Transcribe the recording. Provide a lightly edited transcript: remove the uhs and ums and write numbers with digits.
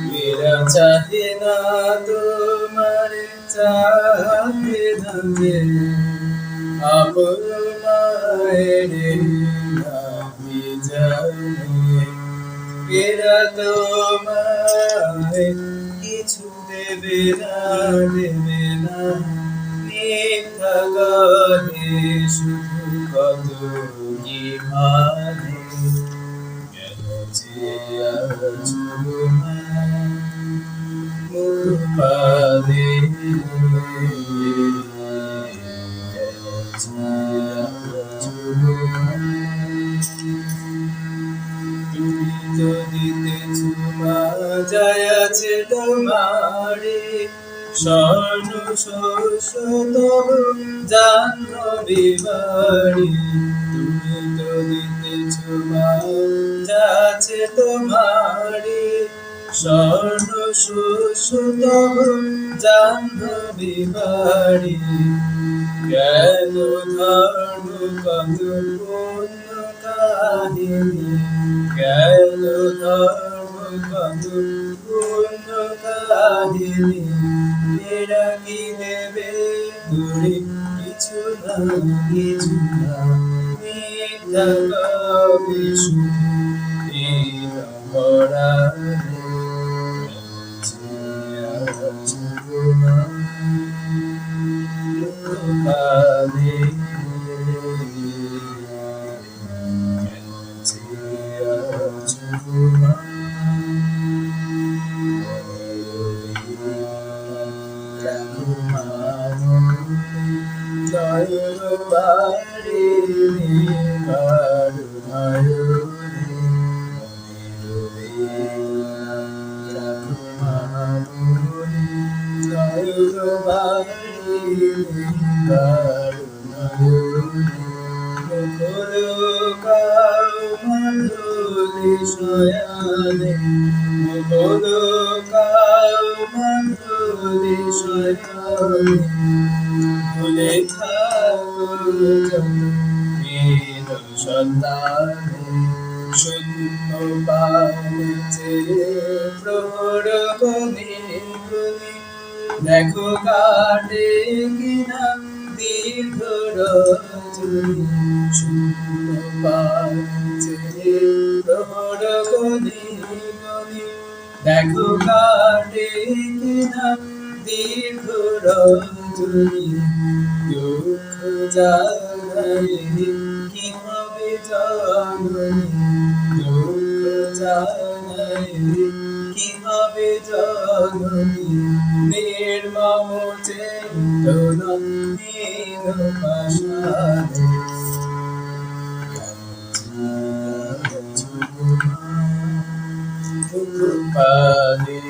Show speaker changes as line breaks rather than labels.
मेरा चाहे ना तुम्हारे चाहे ना जे আপন মায়ের নামি জানে এরা তোমায় কিছু দেবে না মিথ্যা গানে শুধু কত কি মানে গেছে আজ মুখ পানে যায় আছে তোমারে স্বর্ণ শোষত জাহ্নবী বাড়ি তুমি তো দিতেছ যাচ্ছে তোমারে স্বর্ণ শোষত জাহ্নবী বাড়ি জ্ঞান ধর্ম কত পূর্ণ কাহিনী জ্ঞান ধর্ম কত পূর্ণ কাহিনী এরা কি দেবে দূরে কিছু না মিথ্যা কবে শুধু ভরা ভুলে শূন্য পানিতে প্রহর গনি দেখো কাটে কিনা দীর্ঘ রজনী শূন্য পানিতে প্রহর গনি দেখো কাটে কিনা দীর্ঘ রজনী দুঃখ জানাই কি হবে জননী দুঃখ জানাই কি হবে জননী নির্মম চেতনা হীন পাষাণে পানি